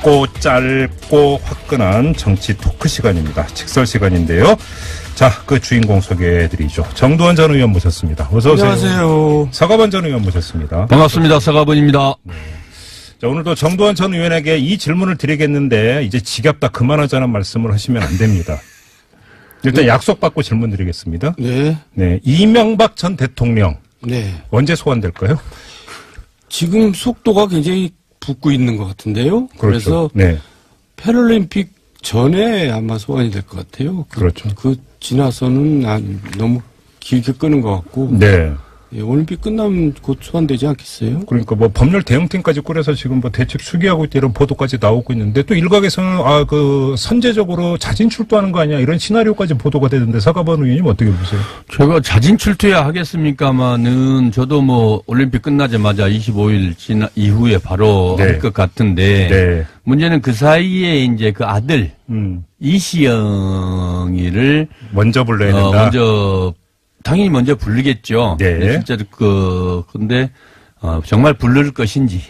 굵고 짧고 화끈한 정치 토크 시간입니다. 직설 시간인데요. 자, 그 주인공 소개해드리죠. 정두환 전 의원 모셨습니다. 어서 오세요. 안녕하세요. 서가번 전 의원 모셨습니다. 반갑습니다. 서가번입니다. 네. 자, 오늘도 정두환 전 의원에게 이 질문을 드리겠는데 이제 지겹다 그만하자는 말씀을 하시면 안 됩니다. 일단 약속받고 질문 드리겠습니다. 네. 네, 이명박 전 대통령. 네. 언제 소환될까요? 지금 속도가 굉장히 붙고 있는 것 같은데요. 그렇죠. 그래서 네. 패럴림픽 전에 아마 소환이 될 것 같아요. 그렇죠. 그 지나서는 너무 길게 끄는 것 같고. 네. 예, 올림픽 끝나면 곧 소환되지 않겠어요? 그러니까 뭐 법률 대응팀까지 꾸려서 지금 뭐 대책 수기하고 있다 이런 보도까지 나오고 있는데 또 일각에서는 그 선제적으로 자진 출두하는 거 아니야 이런 시나리오까지 보도가 되는데 서가번 의원님 어떻게 보세요? 제가 자진 출두해야 하겠습니까마는 저도 뭐 올림픽 끝나자마자 25일 이후에 바로 네. 할 것 같은데 네. 문제는 그 사이에 이제 그 아들 이시영이를 먼저 불러야 된다. 먼저 당연히 먼저 부르겠죠. 네. 실제로 근데 정말 부를 것인지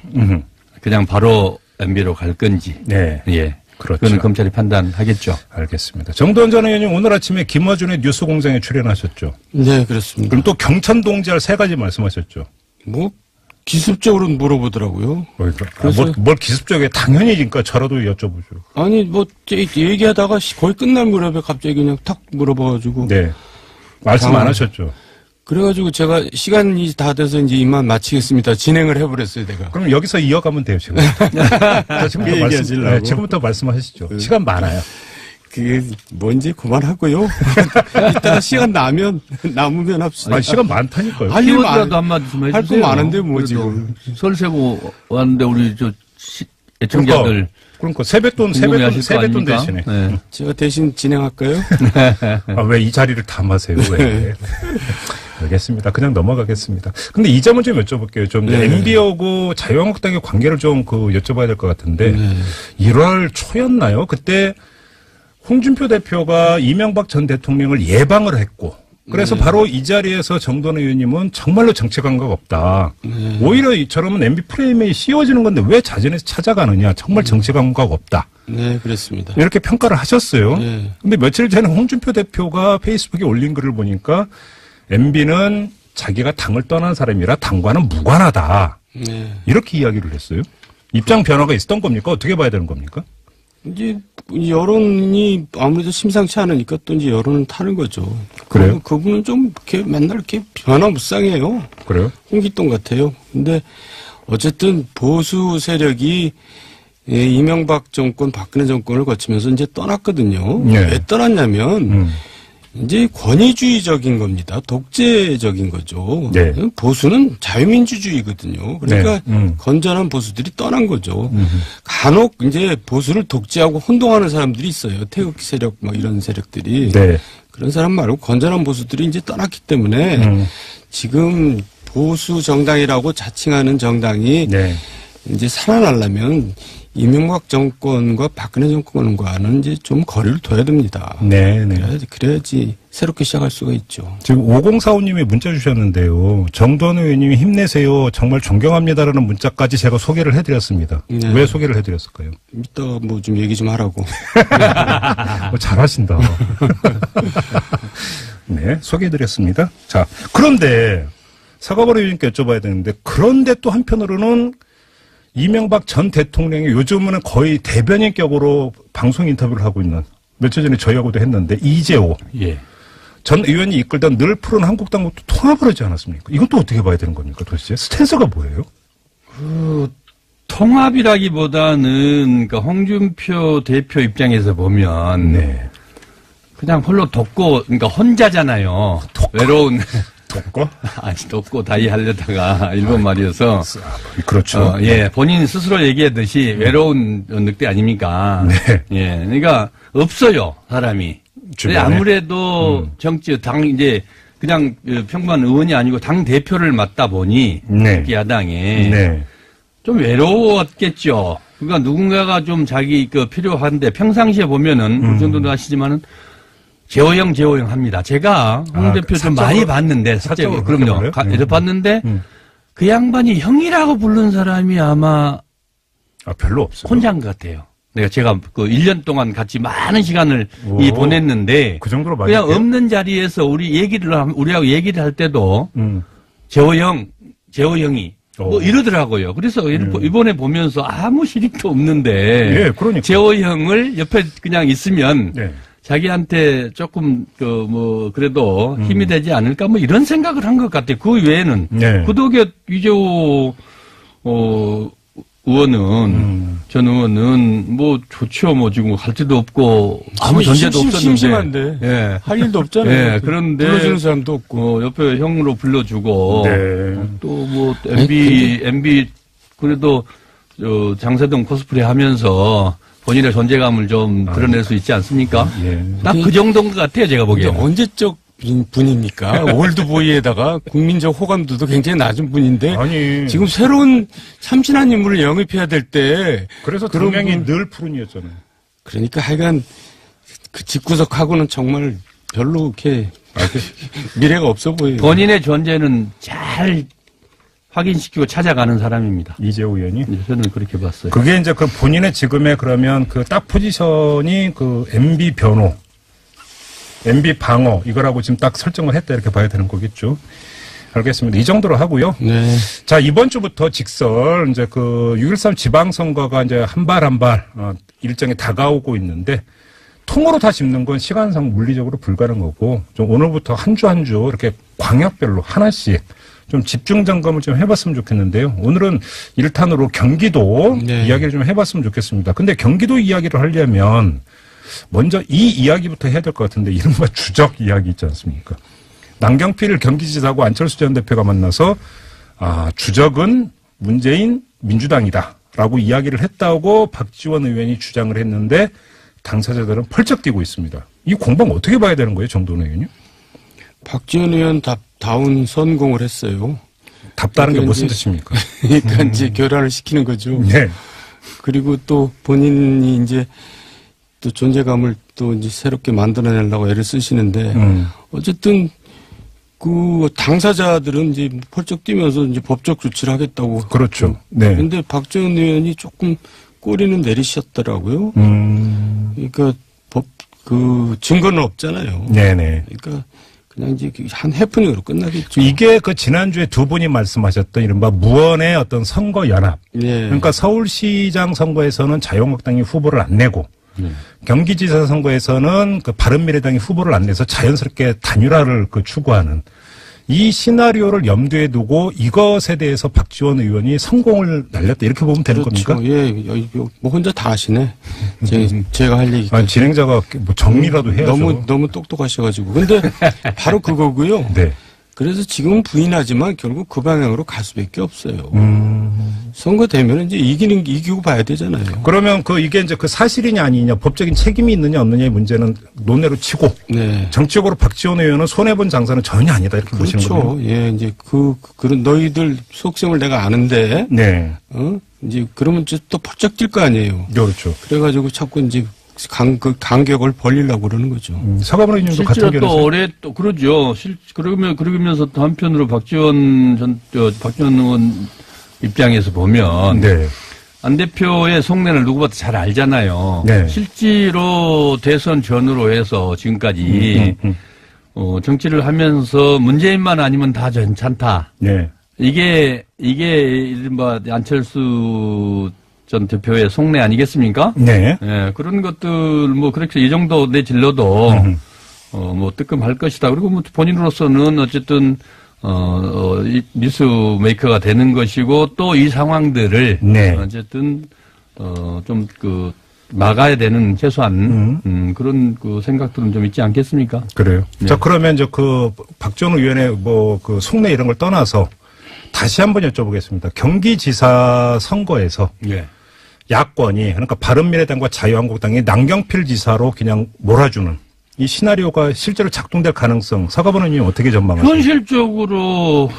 그냥 바로 MB로 갈 건지. 네. 예. 그렇죠. 그건 검찰이 판단하겠죠. 알겠습니다. 정두환 전 의원님 오늘 아침에 김어준의 뉴스공장에 출연하셨죠. 네, 그렇습니다. 그럼 또 경천동지할 3가지 말씀하셨죠. 뭐 기습적으로 물어보더라고요. 그래서 뭘 기습적이게 당연히 그러니까 저라도 여쭤보죠. 아니 뭐 얘기하다가 거의 끝날 무렵에 갑자기 그냥 탁 물어봐가지고. 네. 말씀 안 하셨죠. 그래가지고 제가 시간이 다 돼서 이제 이만 마치겠습니다. 진행을 해버렸어요, 내가. 그럼 여기서 이어가면 돼요, 지금. 자, 지금부터 말씀하시죠. 시간 많아요. 그게 뭔지 그만하고요. 이따가 시간 남으면 합시다. 시간 많다니까요. 할 일이라도 한마디 좀 해주세요. 할 거 많은데 뭐 지금. 설 세고 왔는데 우리 애청자들. 그러니까 세뱃돈 대신에. 네. 제가 대신 진행할까요? 왜 이 자리를 탐하세요? 왜? 알겠습니다. 그냥 넘어가겠습니다. 근데 이 점은 좀 여쭤볼게요. 좀 네. MB하고 자유한국당의 관계를 좀 여쭤봐야 될 것 같은데 네. 1월 초였나요? 그때 홍준표 대표가 이명박 전 대통령을 예방을 했고 그래서 바로 이 자리에서 정두환 의원님은 정말로 정치 감각 없다. 오히려 이처럼은 MB 프레임이 씌워지는 건데 왜 자진해서 찾아가느냐. 정말 정치 감각 없다. 네, 그렇습니다. 이렇게 평가를 하셨어요. 네. 근데 며칠 전에 홍준표 대표가 페이스북에 올린 글을 보니까 MB는 자기가 당을 떠난 사람이라 당과는 무관하다. 네. 이렇게 이야기를 했어요. 입장 변화가 있었던 겁니까? 어떻게 봐야 되는 겁니까? 이제 여론이 아무래도 심상치 않으니까 또 이제 여론은 타는 거죠. 그래요? 그분은 좀 이렇게 맨날 이렇게 변화무쌍해요. 그래요? 홍길동 같아요. 근데 어쨌든 보수 세력이 이명박 정권, 박근혜 정권을 거치면서 이제 떠났거든요. 네. 왜 떠났냐면 이제 권위주의적인 겁니다. 독재적인 거죠. 네. 보수는 자유민주주의거든요. 그러니까 건전한 보수들이 떠난 거죠. 간혹 이제 보수를 독재하고 혼동하는 사람들이 있어요. 태극기 세력 막 이런 세력들이. 네. 그런 사람 말고 건전한 보수들이 이제 떠났기 때문에 지금 보수 정당이라고 자칭하는 정당이 네. 이제 살아나려면 이명박 정권과 박근혜 정권과는 이제 좀 거리를 둬야 됩니다. 네. 그래야지 새롭게 시작할 수가 있죠. 지금 5045님이 문자 주셨는데요. 정두환 의원님이 힘내세요. 정말 존경합니다라는 문자까지 제가 소개를 해드렸습니다. 네. 왜 소개를 해드렸을까요? 이따 뭐 좀 얘기 좀 하라고. 잘하신다. 네, 소개해드렸습니다. 자, 그런데 서가번 의원님께 여쭤봐야 되는데 그런데 또 한편으로는 이명박 전 대통령이 요즘은 거의 대변인격으로 방송 인터뷰를 하고 있는 며칠 전에 저희하고도 했는데 이재호 전 의원이 이끌던 늘 푸른 한국당과 또 통합을 하지 않았습니까? 이건 또 어떻게 봐야 되는 겁니까 도대체? 스탠스가 뭐예요? 통합이라기보다는 그러니까 홍준표 대표 입장에서 보면 그냥 홀로 그러니까 혼자잖아요. 외로운 돕고? 아니, 돕고 다이 하려다가 일본 말이어서. 그렇죠. 본인 스스로 얘기하듯이 외로운 늑대 아닙니까? 네. 예, 그러니까 없어요, 사람이. 아무래도 정치, 이제 그냥 평범한 의원이 아니고 당 대표를 맡다 보니 야당에 좀 외로웠겠죠. 그러니까 누군가가 좀 자기 필요한데 평상시에 보면은 그 정도는 아시지만은 재호형 합니다. 제가 홍 대표 좀 많이 봤는데, 사적으로. 그럼요. 봤는데, 그 양반이 형이라고 부른 사람이 아마 아, 별로 없어요. 혼자인 것 같아요. 제가 그 1년 동안 같이 많은 시간을 보냈는데. 그 정도로 많이. 그냥 없는 자리에서 우리하고 얘기를 할 때도, 재호 형이, 뭐 이러더라고요. 그래서 이번에 보면서 아무 실익도 없는데. 예, 그러니까. 재호 형을 옆에 그냥 있으면. 네. 자기한테 조금, 그래도 힘이 되지 않을까, 뭐 이런 생각을 한 것 같아요. 그 외에는. 네. 구도계 유재호, 의원은, 전 의원은, 뭐, 좋죠. 뭐, 지금 갈 데도 없고, 아무 존재도 없었는데. 심심한데. 예. 할 일도 없잖아요. 예. 그런데. 불러주는 사람도 없고. 옆에 형으로 불러주고. 네. 또 뭐, MB, 그래도, 장세동 코스프레 하면서, 본인의 존재감을 좀 드러낼 수 있지 않습니까? 예. 딱 그 정도인 것 같아요, 제가 보기에는. 언제적 분입니까? 올드보이에다가 국민적 호감도도 굉장히 낮은 분인데. 아니. 지금 새로운 참신한 인물을 영입해야 될 때. 그래서 동명이 늘 푸른이었잖아요. 그러니까 하여간 그 집구석하고는 정말 별로 이렇게 미래가 없어 보여요. 본인의 존재는 잘 확인시키고 찾아가는 사람입니다. 이재호 의원이? 저는 그렇게 봤어요. 그게 이제 그 본인의 지금의 그러면 그 딱 포지션이 그 MB 변호, MB 방어, 이거라고 지금 딱 설정을 했다 이렇게 봐야 되는 거겠죠. 알겠습니다. 이 정도로 하고요. 네. 자, 이번 주부터 직설, 이제 그 6.13 지방선거가 이제 한 발 한 발, 일정이 다가오고 있는데, 통으로 다 짚는 건 시간상 물리적으로 불가능하고, 좀 오늘부터 한 주 한 주 이렇게 광역별로 하나씩 좀 집중 점검을 좀 해봤으면 좋겠는데요. 오늘은 1탄으로 경기도 네. 이야기를 좀 해봤으면 좋겠습니다. 근데 경기도 이야기를 하려면 먼저 이 이야기부터 해야 될 것 같은데 이른바 주적 이야기 있지 않습니까? 남경필 경기지사하고 안철수 전 대표가 만나서 주적은 문재인 민주당이다라고 이야기를 했다고 박지원 의원이 주장을 했는데 당사자들은 펄쩍 뛰고 있습니다. 이 공방 어떻게 봐야 되는 거예요, 정도원 의원님? 박지원 의원 다운 선공을 했어요. 답다른 게 무슨 뜻입니까? 그러니까 이제 결혼을 시키는 거죠. 네. 그리고 또 본인이 이제 또 존재감을 또 이제 새롭게 만들어내려고 애를 쓰시는데 어쨌든 그 당사자들은 이제 펄쩍 뛰면서 이제 법적 조치를 하겠다고. 그렇죠. 네. 근데 박지원 의원이 조금 꼬리는 내리셨더라고요. 그러니까 증거는 없잖아요. 네네. 그러니까 그냥 이제 한 해프닝으로 끝나겠죠. 이게 그 지난주에 두 분이 말씀하셨던 이른바 무언의 어떤 선거 연합. 네. 그러니까 서울시장 선거에서는 자유한국당이 후보를 안 내고 경기지사 선거에서는 그 바른미래당이 후보를 안 내서 자연스럽게 단일화를 추구하는 이 시나리오를 염두에 두고 이것에 대해서 박지원 의원이 성공을 날렸다 이렇게 보면 되는 그렇죠. 겁니까? 예, 뭐 혼자 다 하시네. 제가 할 얘기. 진행자가 뭐 정리라도 해야죠. 너무 똑똑하셔가지고. 근데 바로 그거고요. 네. 그래서 지금은 부인하지만 결국 그 방향으로 갈 수밖에 없어요. 선거 되면 이제 이기고 봐야 되잖아요. 그러면 이게 이제 그 사실이냐 아니냐, 법적인 책임이 있느냐 없느냐의 문제는 논외로 치고. 네. 정치적으로 박지원 의원은 손해본 장사는 전혀 아니다 이렇게 보시는 거죠. 그렇죠. 예, 이제 그런 너희들 속셈을 내가 아는데. 네. 이제 그러면 또 펄쩍 뛸 거 아니에요. 그렇죠. 그래가지고 자꾸 이제 간격을 벌리려고 그러는 거죠. 서가번 의원님도 같은 실제로 또 올해 또 그러죠. 그러면서 또 한편으로 박지원 의원 입장에서 보면 네. 안 대표의 속내를 누구보다 잘 알잖아요. 네. 실제로 대선 전후로 해서 지금까지 정치를 하면서 문재인만 아니면 다 괜찮다. 네. 이게 이른바 안철수 전 대표의 속내 아니겠습니까? 네. 예, 그런 것들, 뭐, 그렇게 이 정도 내질러도, 뭐, 뜨끔할 것이다. 그리고 뭐, 본인으로서는 어쨌든, 뉴스 메이커가 되는 것이고, 또 이 상황들을, 네. 어쨌든, 좀, 막아야 되는 최소한, 그런 생각들은 좀 있지 않겠습니까? 그래요. 네. 자, 그러면 이제 박지원 의원의 속내 이런 걸 떠나서 다시 한번 여쭤보겠습니다. 경기지사 선거에서. 네. 야권이 그러니까 바른미래당과 자유한국당이 남경필 지사로 그냥 몰아주는 이 시나리오가 실제로 작동될 가능성 서가번 의원님 어떻게 전망하세요? 현실적으로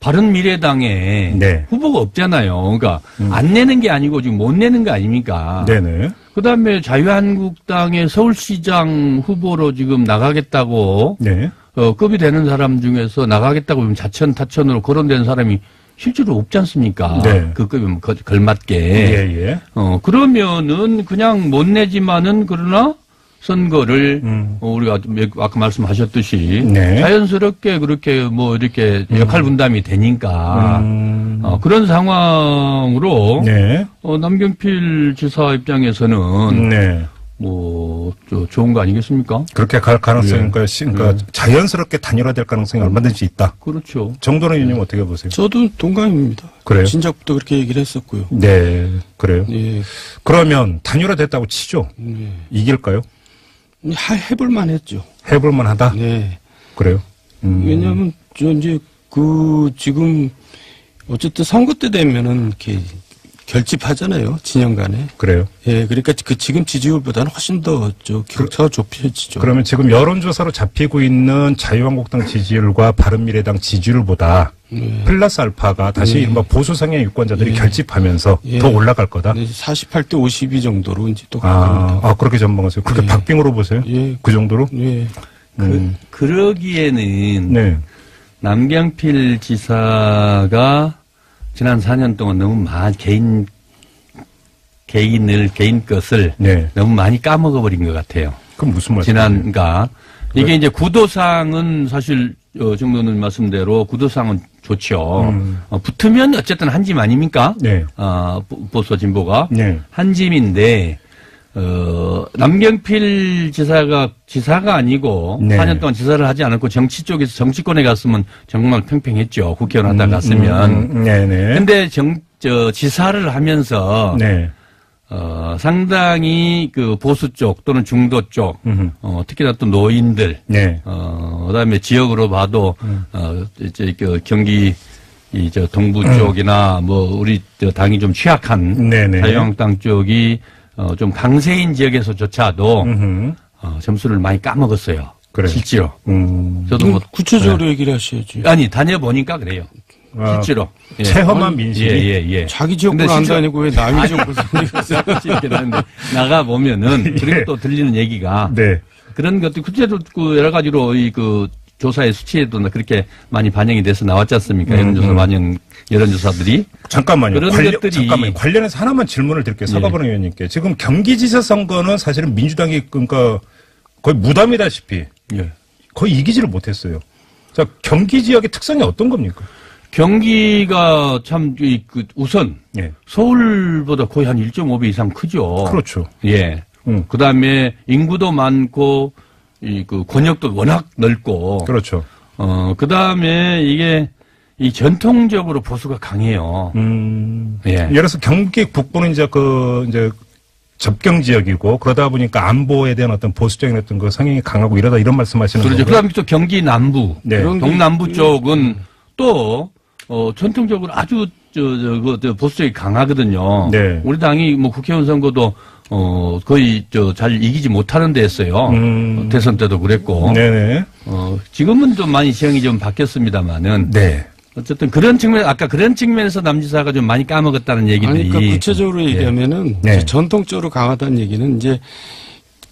바른미래당에 네. 후보가 없잖아요. 그러니까 안 내는 게 아니고 지금 못 내는 거 아닙니까? 네네. 그다음에 자유한국당의 서울시장 후보로 지금 나가겠다고 네. 급이 되는 사람 중에서 나가겠다고 자천타천으로 거론된 사람이 실제로 없지 않습니까? 네. 그 급에 걸맞게. 예. 그러면은 그냥 못 내지만은 그러나 선거를 우리가 아까 말씀하셨듯이 네. 자연스럽게 그렇게 뭐 이렇게 역할 분담이 되니까 그런 상황으로 네. 남경필 지사 입장에서는 네. 뭐 좋은 거 아니겠습니까? 그렇게 갈 가능성이 그러니까 자연스럽게 단일화될 가능성이 얼마든지 있다. 그렇죠. 정도는 의원님 어떻게 보세요? 저도 동감입니다. 그래요? 진작부터 그렇게 얘기를 했었고요. 네, 그래요. 예. 그러면 단일화됐다고 치죠. 네. 이길까요? 해볼만 했죠. 해볼만 하다? 네. 그래요? 왜냐하면, 이제, 지금, 어쨌든 선거 때 되면은, 이렇게, 결집하잖아요. 진영 간에. 그래요? 예, 그러니까 지금 지지율보다는 훨씬 더, 격차가 좁혀지죠. 그러면 지금 여론조사로 잡히고 있는 자유한국당 지지율과 바른미래당 지지율보다 플러스 알파가 다시 이른바 보수 성향 유권자들이 결집하면서 더 올라갈 거다? 48대 52 정도로 이제 또 가깝습니다. 그렇게 전망하세요. 그렇게 박빙으로 보세요? 예. 그 정도로? 예. 그러기에는 네. 남경필 지사가 지난 4년 동안 너무 개인 것을 네. 너무 많이 까먹어 버린 것 같아요. 그럼 무슨 말이에요? 그러니까 이게 이제 구도상은 사실 정도는 말씀대로 구도상은 좋죠. 붙으면 어쨌든 한 짐 아닙니까? 네. 보수 진보가 네. 한 짐인데 남경필 지사가 아니고 네. 4년 동안 지사를 하지 않았고 정치 쪽에서 정치권에 갔으면 정말 팽팽했죠. 국회의원 하다 갔으면. 네네. 근데 지사를 하면서 네. 상당히 그 보수 쪽 또는 중도 쪽, 특히나 또 노인들, 네. 그다음에 지역으로 봐도 이제 그 경기 동부 쪽이나 뭐 우리 당이 좀 취약한 네네. 자유한국당 쪽이 좀 강세인 지역에서조차도 점수를 많이 까먹었어요. 그래요. 실제로. 저도 뭐 구체적으로 얘기를 하셔야지. 아니 다녀보니까 그래요. 실제로. 체험한 민심이. 예. 자기 지역구는 안 다니고 왜 남의 지역구를 다니고 나가 보면은 그리고 또 들리는 얘기가 네. 그런 것도 구체적으로 여러 가지로 조사의 수치에도 그렇게 많이 반영이 돼서 나왔지 않습니까? 여론조사들이. 잠깐만요. 그런 것들이 관련해서 하나만 질문을 드릴게요. 서가번 의원님께. 지금 경기지사 선거는 사실은 민주당이 그러니까 거의 무담이다시피 거의 이기지를 못했어요. 자, 경기 지역의 특성이 어떤 겁니까? 경기가 참 우선 서울보다 거의 한 1.5배 이상 크죠. 그렇죠. 예. 그다음에 인구도 많고 그 권역도 워낙 넓고. 그렇죠. 그다음에 이게 전통적으로 보수가 강해요. 예. 예를 들어서 경기 북부는 이제 접경 지역이고 그러다 보니까 안보에 대한 어떤 보수적인 어떤 그 성향이 강하고 이러다 이런 말씀하시는 거죠. 그렇죠. 그다음에 또 경기 남부, 동남부 쪽은 또 전통적으로 아주 보수적이 강하거든요. 네. 우리 당이 뭐 국회의원 선거도 거의 잘 이기지 못하는 데였어요. 대선 때도 그랬고. 네네. 지금은 좀 많이 지형이 좀 바뀌었습니다만은. 네. 어쨌든 아까 그런 측면에서 남지사가 좀 많이 까먹었다는 얘기들이. 그러니까 구체적으로 얘기하면은 전통적으로 강하다는 얘기는 이제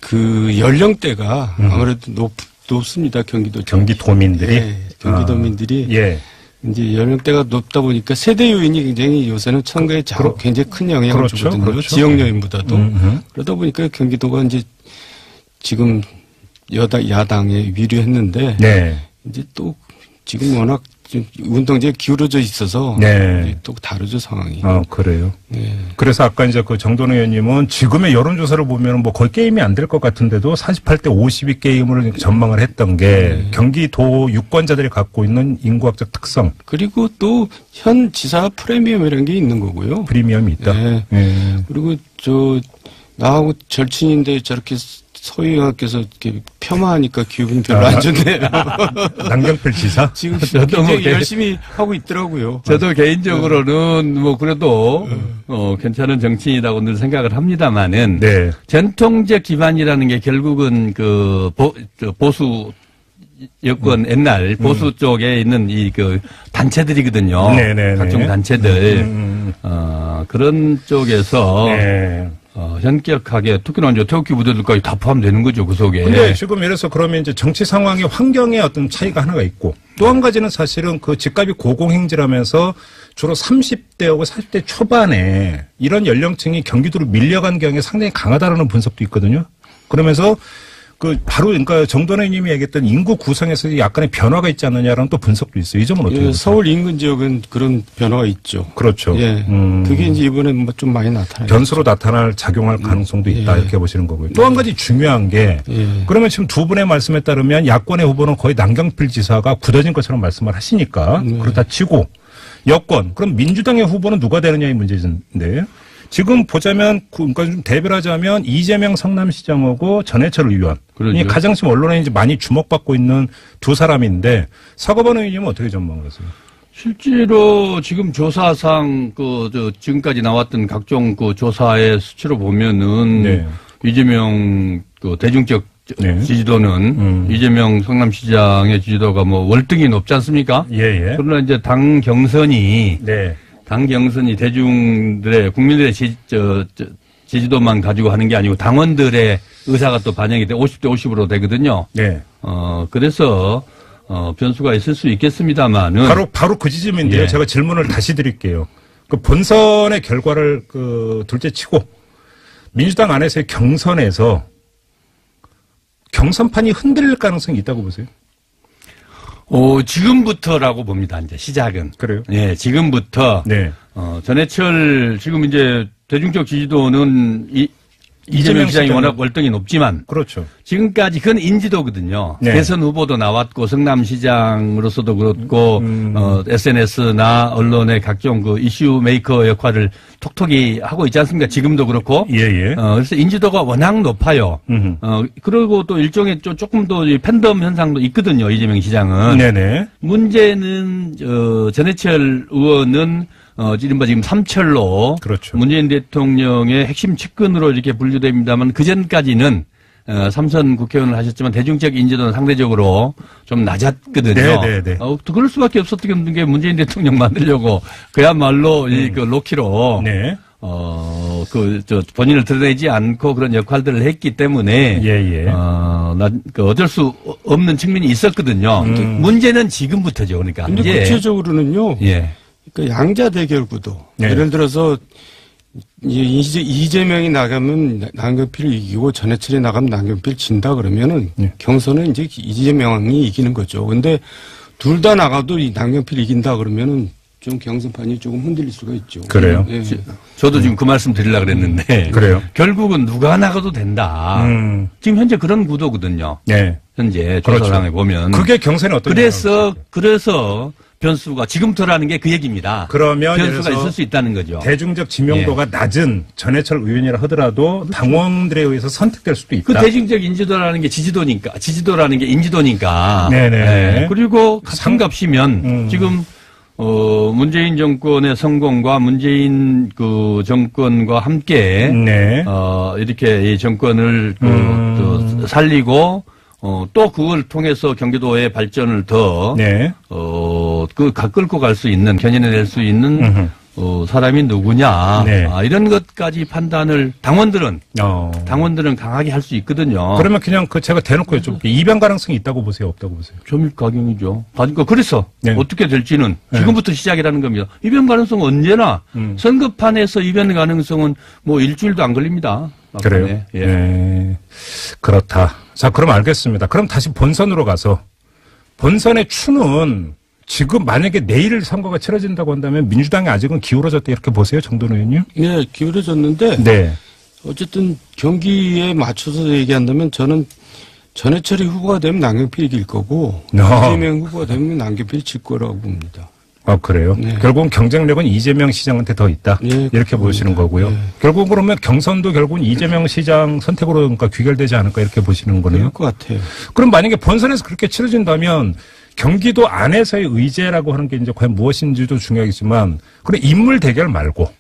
그 연령대가 아무래도 높습니다. 경기도민들이. 경기도민들이. 이제 연령대가 높다 보니까 세대 요인이 굉장히 요새는 선거에 굉장히 큰 영향을 주거든요. 그렇죠. 지역 요인보다도. 그러다 보니까 경기도가 이제 지금 야당에 위류했는데 이제 또 지금 워낙 운동제에 기울어져 있어서 또 다르죠 상황이. 그래요. 그래서 아까 이제 그 정돈 의원님은 지금의 여론조사를 보면 뭐 거의 게임이 안 될 것 같은데도 48대 52 게임을 전망을 했던 게 경기도 유권자들이 갖고 있는 인구학적 특성. 그리고 또 현 지사 프리미엄이라는 게 있는 거고요. 프리미엄이 있다. 그리고 나하고 절친인데 저렇게 서의원께서 이렇게 폄하하니까 기분이 별로 안 좋네요. 남경필 지사? 지금 굉장히 열심히 하고 있더라고요. 저도 개인적으로는 뭐 그래도 괜찮은 정치인이라고 늘 생각을 합니다만은 전통적 기반이라는 게 결국은 그 보수 여권 옛날 보수 쪽에 있는 그 단체들이거든요. 각종 단체들. 그런 쪽에서 현격하게 특히나 이제 태극기 부대들까지 다 포함되는 거죠 그 속에. 근데 지금 예를 들어서 그러면 이제 정치 상황의 환경에 어떤 차이가 하나가 있고 또 한 가지는 사실은 그 집값이 고공행진하면서 주로 30대하고 40대 초반에 이런 연령층이 경기도로 밀려간 경향이 상당히 강하다라는 분석도 있거든요. 그러면서 그 바로 그러니까 정도원 의원님이 얘기했던 인구 구성에서 약간의 변화가 있지 않느냐라는 또 분석도 있어요. 이 점은 어떻게 보세요? 서울 인근 지역은 그런 변화가 있죠. 그렇죠. 예. 그게 이제 이번에 뭐 좀 많이 나타나요. 변수로 나타날 작용할 가능성도 있다 이렇게 보시는 거고요. 또 한 가지 중요한 게 그러면 지금 두 분의 말씀에 따르면 야권의 후보는 거의 남경필 지사가 굳어진 것처럼 말씀을 하시니까 그렇다 치고 여권 그럼 민주당의 후보는 누가 되느냐의 문제인데 지금 보자면 그러니까 좀 대비를 하자면 이재명 성남시장하고 전해철 의원 이 가장 지금 언론에 이제 많이 주목받고 있는 두 사람인데 서거번 의원님은 어떻게 전망을 하세요? 실제로 지금 조사상 지금까지 나왔던 각종 그 조사의 수치로 보면은 이재명 그 대중적 지지도는 이재명 성남시장의 지지도가 뭐 월등히 높지 않습니까? 그러나 이제 당 경선이 대중들의 국민들의 지지도만 가지고 하는 게 아니고 당원들의 의사가 또 반영이 돼 50대 50으로 되거든요. 그래서 변수가 있을 수 있겠습니다만은 바로 그 지점인데요. 제가 질문을 다시 드릴게요. 그 본선의 결과를 둘째치고 민주당 안에서의 경선에서 경선판이 흔들릴 가능성이 있다고 보세요? 지금부터라고 봅니다. 이제 시작은. 그래요? 예, 지금부터. 전해철 지금 이제 대중적 지지도는 이재명 시장이 워낙 월등히 높지만. 그렇죠. 지금까지 그건 인지도거든요. 대선 후보도 나왔고 성남시장으로서도 그렇고 SNS나 언론의 각종 그 이슈 메이커 역할을 톡톡히 하고 있지 않습니까? 지금도 그렇고. 그래서 인지도가 워낙 높아요. 그리고 또 일종의 조금 더 팬덤 현상도 있거든요. 이재명 시장은. 문제는 전해철 의원은 이른바 지금 삼철로 문재인 대통령의 핵심 측근으로 이렇게 분류됩니다만 그 전까지는 삼선 국회의원을 하셨지만 대중적 인지도는 상대적으로 좀 낮았거든요. 그럴 수밖에 없었던 게 문재인 대통령 만들려고 그야말로 그 로키로 본인을 드러내지 않고 그런 역할들을 했기 때문에 어쩔 수 없는 측면이 있었거든요. 문제는 지금부터죠. 그러니까. 근데 구체적으로는요. 그러니까 양자 대결 구도. 예를 들어서 이재명이 나가면 남경필을 이기고 전해철이 나가면 남경필 진다 그러면은 경선은 이제 이재명이 이기는 거죠. 근데 둘 다 나가도 남경필 이긴다 그러면은 좀 경선판이 조금 흔들릴 수가 있죠. 그래요? 저도 지금 그 말씀 드리려고 그랬는데. 결국은 누가 나가도 된다. 지금 현재 그런 구도거든요. 현재 조사상에 보면. 그게 경선이 어떤 그래서 변수가 지금부터라는 게 그 얘기입니다. 그러면 변수가 있을 수 있다는 거죠. 대중적 지명도가 낮은 전해철 의원이라 하더라도 당원들에 의해서 선택될 수도 있다. 그 대중적 인지도라는 게 지지도라는 게 인지도니까. 그리고 같은 값이면 지금 문재인 정권의 성공과 문재인 그 정권과 함께 이렇게 이 정권을 살리고 또 그걸 통해서 경기도의 발전을 더 끌고 갈 수 있는 견인해낼 수 있는 사람이 누구냐 이런 것까지 판단을 당원들은 강하게 할 수 있거든요. 그러면 그냥 제가 대놓고 여쭤볼게요. 이변 가능성이 있다고 보세요, 없다고 보세요? 점입가경이죠. 그래서 어떻게 될지는 지금부터 시작이라는 겁니다. 이변 가능성은 언제나 선거판에서 이변 가능성은 뭐 일주일도 안 걸립니다. 그래요? 그렇다. 자, 그럼 알겠습니다. 그럼 다시 본선으로 가서 본선의 추는 지금 만약에 내일 선거가 치러진다고 한다면 민주당이 아직은 기울어졌다 이렇게 보세요, 정도원 의원님? 기울어졌는데 어쨌든 경기에 맞춰서 얘기한다면 저는 전해철이 후보가 되면 남경필이 이길 거고 이재명 후보가 되면 남경필이 질 거라고 봅니다. 그래요? 결국은 경쟁력은 이재명 시장한테 더 있다. 이렇게 보시는 거고요. 결국 그러면 경선도 결국은 이재명 시장 선택으로 그러니까 귀결되지 않을까 이렇게 보시는 거네요. 그럴 것 같아요. 그럼 만약에 본선에서 그렇게 치러진다면 경기도 안에서의 의제라고 하는 게 이제 과연 무엇인지도 중요하겠지만 그런 인물 대결 말고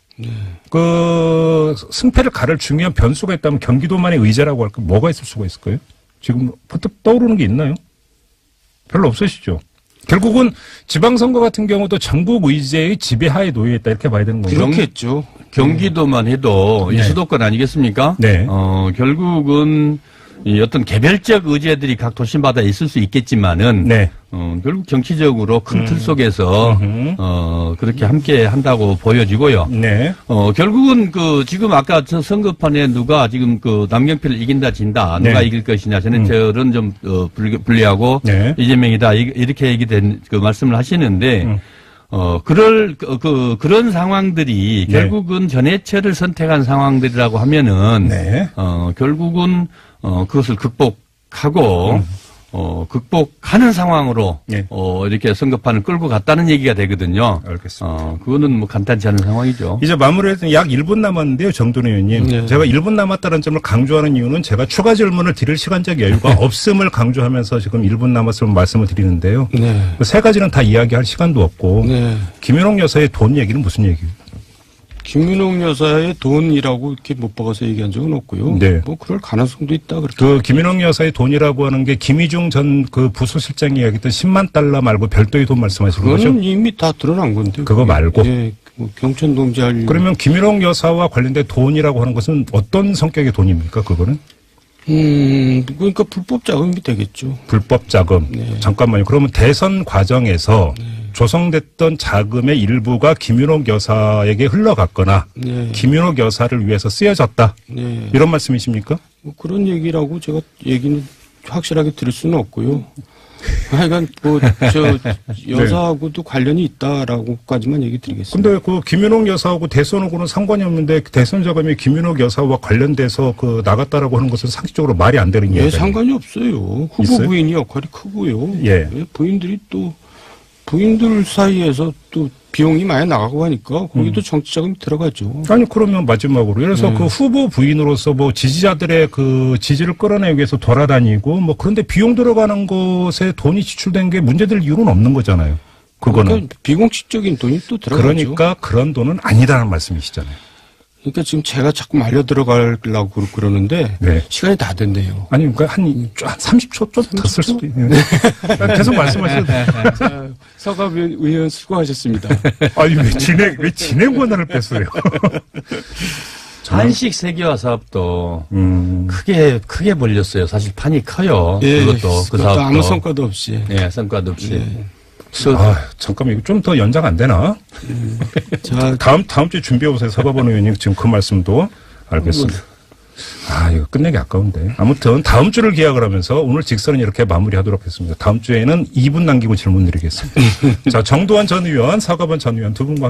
그 승패를 가를 중요한 변수가 있다면 경기도만의 의제라고 할까 뭐가 있을 수가 있을까요? 지금 퍼뜩 떠오르는 게 있나요? 별로 없으시죠? 결국은 지방선거 같은 경우도 전국 의제의 지배하에 놓여 있다 이렇게 봐야 되는 건가요? 그렇겠죠. 경기도만 해도 이 수도권 아니겠습니까? 네. 결국은 이 어떤 개별적 의제들이 각 도시마다 있을 수 있겠지만은 네. 결국 정치적으로 큰 틀 속에서 그렇게 함께 한다고 보여지고요. 네. 결국은 지금 아까 저 선거판에 누가 지금 남경필을 이긴다 진다 누가 네. 이길 것이냐 저는 좀 불리하고 네. 이재명이다 이렇게 얘기된 말씀을 하시는데 그런 상황들이 네. 결국은 전해체를 선택한 상황들이라고 하면은 네. 결국은 그것을 극복하고 극복하는 상황으로 네. 이렇게 선거판을 끌고 갔다는 얘기가 되거든요. 알겠습니다. 그거는 뭐 간단치 않은 상황이죠. 이제 마무리해서 약 1분 남았는데요, 정돈 의원님. 네. 제가 1분 남았다는 점을 강조하는 이유는 제가 추가 질문을 드릴 시간적 여유가 없음을 강조하면서 지금 1분 남았음을 말씀을 드리는데요. 네. 그 세 가지는 다 이야기할 시간도 없고 네. 김윤옥 여사의 돈 얘기는 무슨 얘기예요? 김윤옥 여사의 돈이라고 이렇게 못 박아서 얘기한 적은 없고요. 네. 뭐 그럴 가능성도 있다. 그렇게. 그 김윤옥 여사의 돈이라고 하는 게 김희중 전 그 부수실장이 이야기했던 10만 달러 말고 별도의 돈 말씀하시는 거죠? 그거는 이미 다 드러난 건데. 그거 말고? 예, 뭐 경천동지할. 그러면 김윤옥 여사와 관련된 돈이라고 하는 것은 어떤 성격의 돈입니까? 그거는? 그러니까 불법 자금이 되겠죠. 불법 자금. 네. 잠깐만요. 그러면 대선 과정에서 조성됐던 자금의 일부가 김윤옥 여사에게 흘러갔거나 네. 김윤옥 여사를 위해서 쓰여졌다. 네. 이런 말씀이십니까? 뭐 그런 얘기라고 제가 얘기는 확실하게 들을 수는 없고요. 하여간 여사하고도 관련이 있다라고까지만 얘기 드리겠습니다. 근데 그 김윤옥 여사하고 대선하고는 상관이 없는데 대선 자금이 김윤옥 여사와 관련돼서 나갔다라고 하는 것은 상식적으로 말이 안 되는 이야기예요. 상관이 없어요. 후보 있어요? 부인이 역할이 크고요. 예. 부인들이 또 부인들 사이에서 또 비용이 많이 나가고 하니까 거기도 정치 자금이 들어가죠. 아니 그러면 마지막으로 그래서 그 후보 부인으로서 뭐 지지자들의 그 지지를 끌어내기 위해서 돌아다니고 뭐 그런데 비용 들어가는 것에 돈이 지출된 게 문제될 이유는 없는 거잖아요. 그거는. 그러니까 비공식적인 돈이 또 들어가죠. 그러니까 그런 돈은 아니다라는 말씀이시잖아요. 그러니까 지금 제가 자꾸 말려 들어가려고 그러는데 네. 시간이 다 됐네요. 아니 그러니까 한 30초 좀 더 쓸 수도 있네요. 계속 말씀하셔도 돼요. 서갑 의원 수고하셨습니다. 아니 왜 진행 권한을 뺐어요? 한식 세계화 사업도 크게 벌렸어요. 사실 판이 커요. 예, 그것도 그 사업도 아무 성과도 없이. 네, 성과도 없이. 네. 잠깐만 이거 좀 더 연장 안 되나? 자, 다음 주에 준비해 오세요. 서가번 의원님 지금 그 말씀도 알겠습니다. 이거 끝내기 아까운데. 아무튼 다음 주를 기약을 하면서 오늘 직선은 이렇게 마무리하도록 했습니다. 다음 주에는 2분 남기고 질문 드리겠습니다. 자, 정도환 전 의원, 서가번 전 의원 두 분과